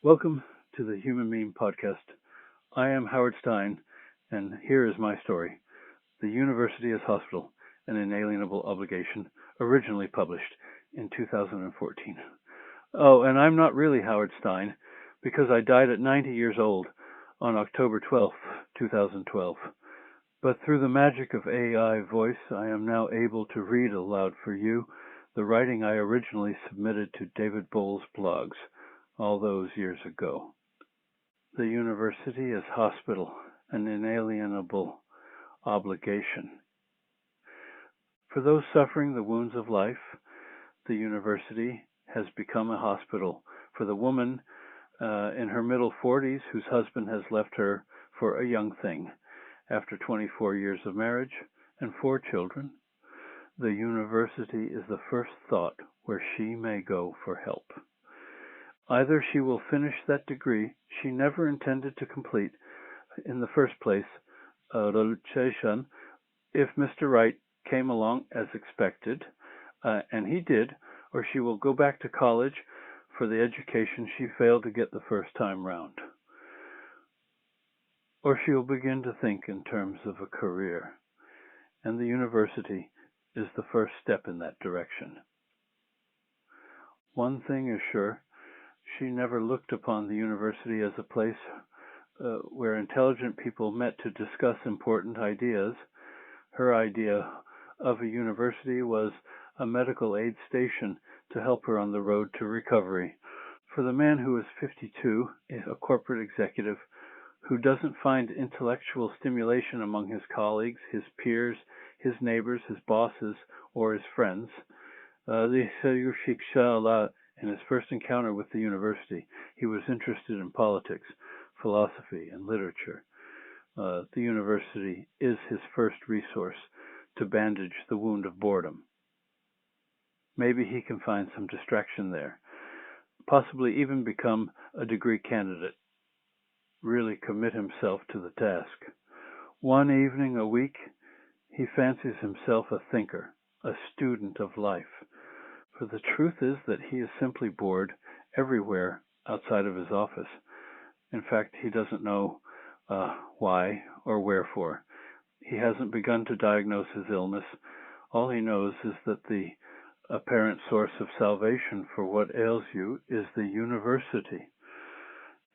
Welcome to the Human Meme Podcast. I am Howard Stein, and here is my story The University as Hospital, an Inalienable Obligation, originally published in 2014. Oh, and I'm not really Howard Stein because I died at 90 years old on October 12th, 2012. But through the magic of AI voice, I am now able to read aloud for you the writing I originally submitted to David Boles' blogs all those years ago. The university as hospital, an inalienable obligation. For those suffering the wounds of life, the university has become a hospital. For the woman in her middle 40s whose husband has left her for a young thing after 24 years of marriage and 4 children, the university is the first thought where she may go for help. Either she will finish that degree she never intended to complete in the first place, relocation, if Mr. Right came along as expected, and he did, or she will go back to college for the education she failed to get the first time round. Or she will begin to think in terms of a career, and the university is the first step in that direction. One thing is sure, she never looked upon the university as a place where intelligent people met to discuss important ideas. Her idea of a university was a medical aid station to help her on the road to recovery. For the man who is 52, a corporate executive, who doesn't find intellectual stimulation among his colleagues, his peers, his neighbors, his bosses, or his friends, in his first encounter with the university, he was interested in politics, philosophy, and literature. The university is his first resource to bandage the wound of boredom. Maybe he can find some distraction there, possibly even become a degree candidate, really commit himself to the task. One evening a week, he fancies himself a thinker, a student of life. For the truth is that he is simply bored everywhere outside of his office. In fact, he doesn't know why or wherefore. He hasn't begun to diagnose his illness. All he knows is that the apparent source of salvation for what ails you is the university.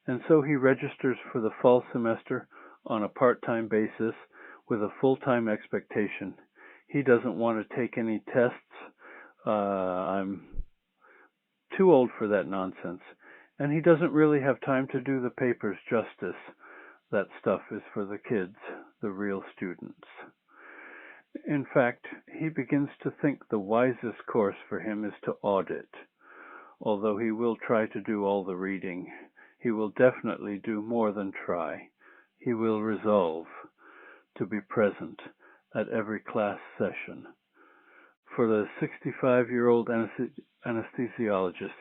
And so he registers for the fall semester on a part-time basis with a full-time expectation. He doesn't want to take any tests. I'm too old for that nonsense. And he doesn't really have time to do the papers justice. That stuff is for the kids, the real students. In fact, he begins to think the wisest course for him is to audit. Although he will try to do all the reading, he will definitely do more than try. He will resolve to be present at every class session. For the 65-year-old anesthesiologist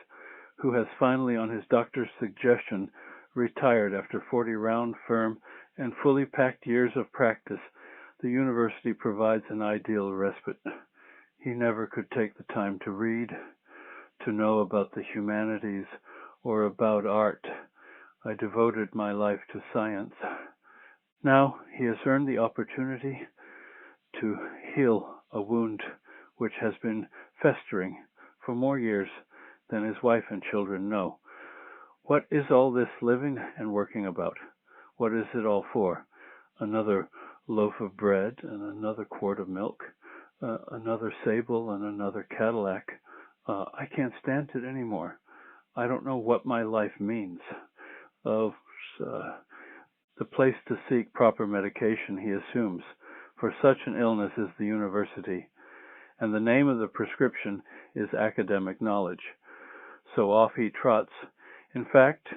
who has finally, on his doctor's suggestion, retired after 40 round, firm, and fully packed years of practice, the university provides an ideal respite. He never could take the time to read, to know about the humanities, or about art. I devoted my life to science. Now he has earned the opportunity to heal a wound which has been festering for more years than his wife and children know. What is all this living and working about? What is it all for? Another loaf of bread and another quart of milk, another sable and another Cadillac. I can't stand it anymore. I don't know what my life means. The place to seek proper medication, he assumes, for such an illness is the university, and the name of the prescription is academic knowledge. So off he trots, in fact,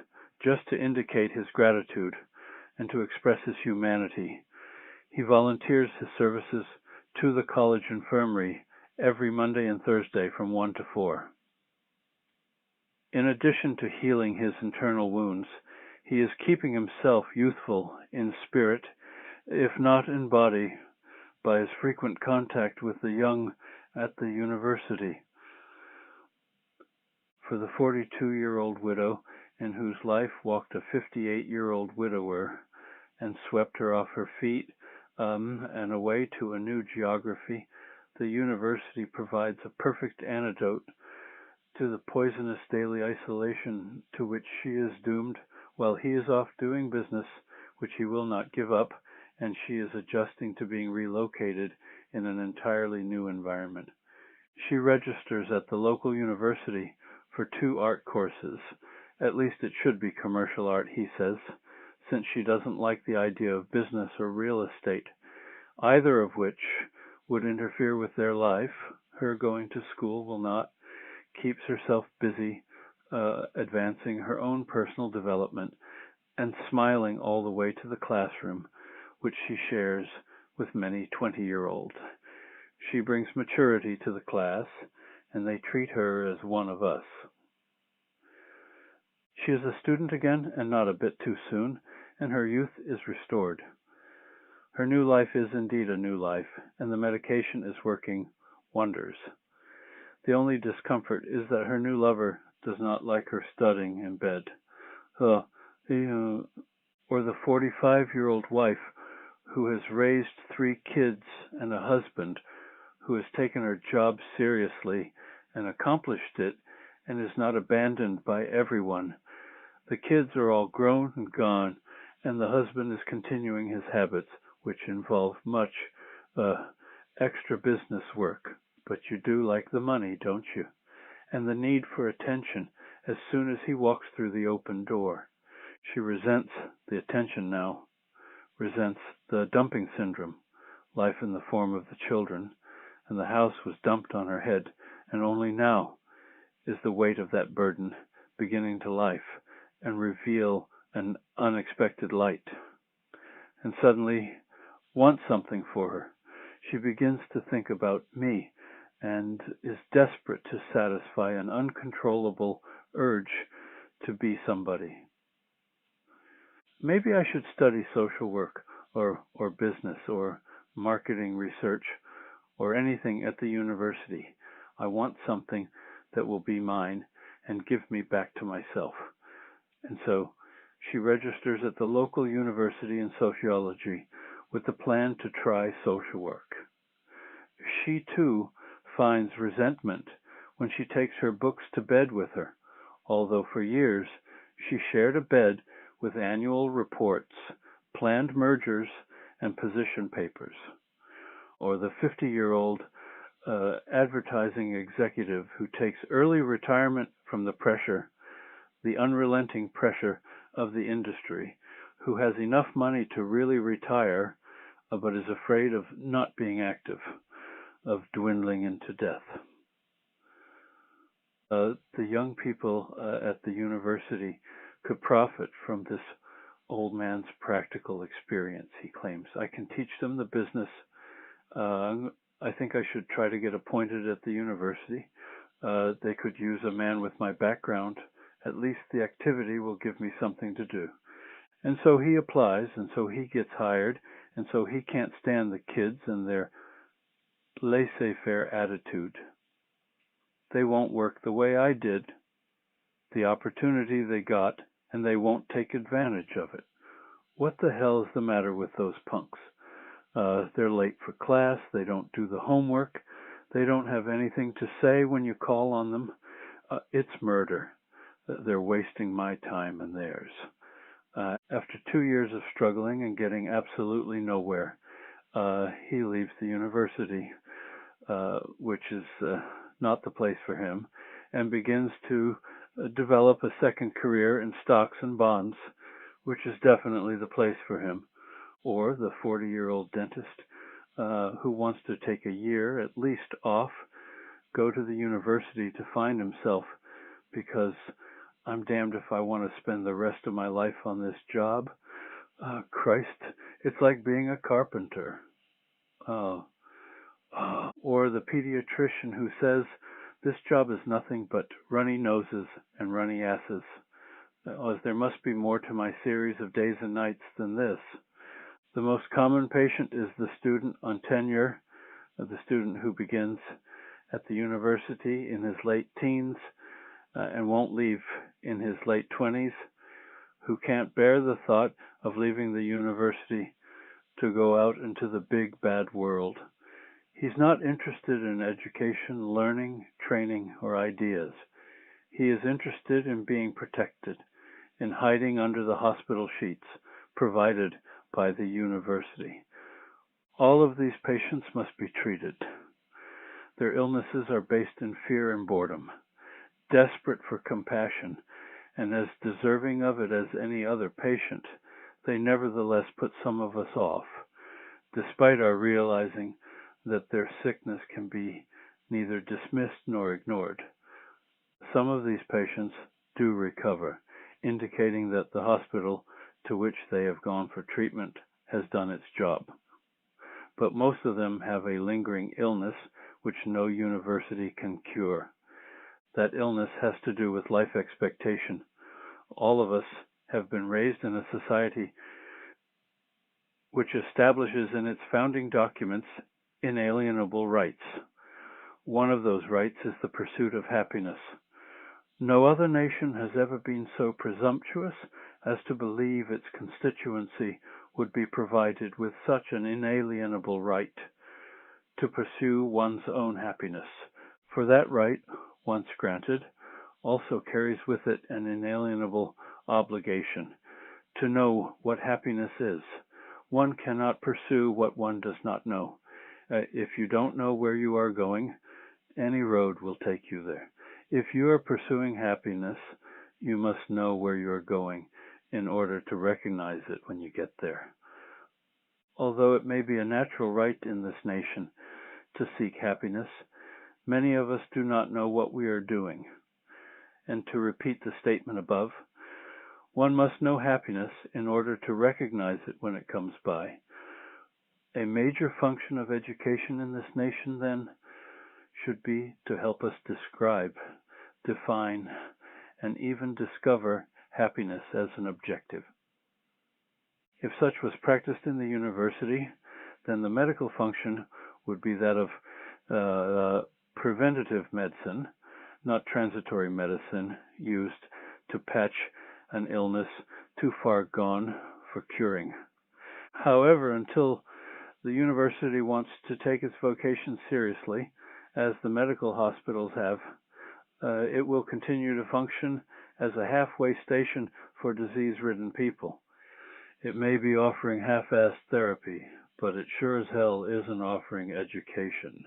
just to indicate his gratitude and to express his humanity. He volunteers his services to the college infirmary every Monday and Thursday from 1 to 4. In addition to healing his internal wounds, he is keeping himself youthful in spirit, if not in body, by his frequent contact with the young at the university. For the 42-year-old widow, in whose life walked a 58-year-old widower and swept her off her feet and away to a new geography, the university provides a perfect antidote to the poisonous daily isolation to which she is doomed while he is off doing business which he will not give up, and she is adjusting to being relocated in an entirely new environment. She registers at the local university for 2 art courses. At least it should be commercial art, he says, since she doesn't like the idea of business or real estate, either of which would interfere with their life. Her going to school will not. Keeps herself busy advancing her own personal development and smiling all the way to the classroom, which she shares with many 20-year-olds. She brings maturity to the class, and they treat her as one of us. She is a student again, and not a bit too soon, and her youth is restored. Her new life is indeed a new life, and the medication is working wonders. The only discomfort is that her new lover does not like her studying in bed. Or the 45-year-old wife who has raised 3 kids and a husband who has taken her job seriously and accomplished it and is not abandoned by everyone. The kids are all grown and gone, and the husband is continuing his habits, which involve much extra business work. But you do like the money, don't you? And the need for attention as soon as he walks through the open door. She resents the attention now, resents the dumping syndrome, life in the form of the children, and the house was dumped on her head, and only now is the weight of that burden beginning to life and reveal an unexpected light. And suddenly wants something for her. She begins to think about me and is desperate to satisfy an uncontrollable urge to be somebody. Maybe I should study social work or business or marketing research or anything at the university. I want something that will be mine and give me back to myself. And so she registers at the local university in sociology with the plan to try social work. She, too, finds resentment when she takes her books to bed with her, although for years she shared a bed with annual reports, planned mergers, and position papers. Or the 50-year-old advertising executive who takes early retirement from the pressure, the unrelenting pressure of the industry, who has enough money to really retire, but is afraid of not being active, of dwindling into death. The young people at the university could profit from this old man's practical experience, he claims. I can teach them the business. I think I should try to get appointed at the university. They could use a man with my background. At least the activity will give me something to do. And so he applies, and so he gets hired, and so he can't stand the kids and their laissez-faire attitude. They won't work the way I did, the opportunity they got, and they won't take advantage of it. What the hell is the matter with those punks? They're late for class, they don't do the homework, they don't have anything to say when you call on them. It's murder. They're wasting my time and theirs. After 2 years of struggling and getting absolutely nowhere, he leaves the university, which is not the place for him, and begins to develop a second career in stocks and bonds, which is definitely the place for him. Or the 40-year-old dentist who wants to take a year at least off, go to the university to find himself, because I'm damned if I want to spend the rest of my life on this job. Christ, it's like being a carpenter. Or the pediatrician who says this job is nothing but runny noses and runny asses. There must be more to my series of days and nights than this. The most common patient is the student on tenure, the student who begins at the university in his late teens and won't leave in his late 20s who can't bear the thought of leaving the university to go out into the big bad world. He's not interested in education, learning, training, or ideas. He is interested in being protected, in hiding under the hospital sheets provided by the university. All of these patients must be treated. Their illnesses are based in fear and boredom, desperate for compassion, and as deserving of it as any other patient. They nevertheless put some of us off, despite our realizing that their sickness can be neither dismissed nor ignored. Some of these patients do recover, indicating that the hospital to which they have gone for treatment has done its job. But most of them have a lingering illness which no university can cure. That illness has to do with life expectation. All of us have been raised in a society which establishes in its founding documents inalienable rights. One of those rights is the pursuit of happiness. No other nation has ever been so presumptuous as to believe its constituency would be provided with such an inalienable right to pursue one's own happiness. For that right, once granted, also carries with it an inalienable obligation to know what happiness is. One cannot pursue what one does not know. If you don't know where you are going, any road will take you there. If you are pursuing happiness, you must know where you are going in order to recognize it when you get there. Although it may be a natural right in this nation to seek happiness, many of us do not know what we are doing. And to repeat the statement above, one must know happiness in order to recognize it when it comes by. A major function of education in this nation, then, should be to help us describe, define, and even discover happiness as an objective. If such was practiced in the university, then the medical function would be that of preventative medicine, not transitory medicine used to patch an illness too far gone for curing. However, until the university wants to take its vocation seriously, as the medical hospitals have, it will continue to function as a halfway station for disease-ridden people. It may be offering half-assed therapy, but it sure as hell isn't offering education.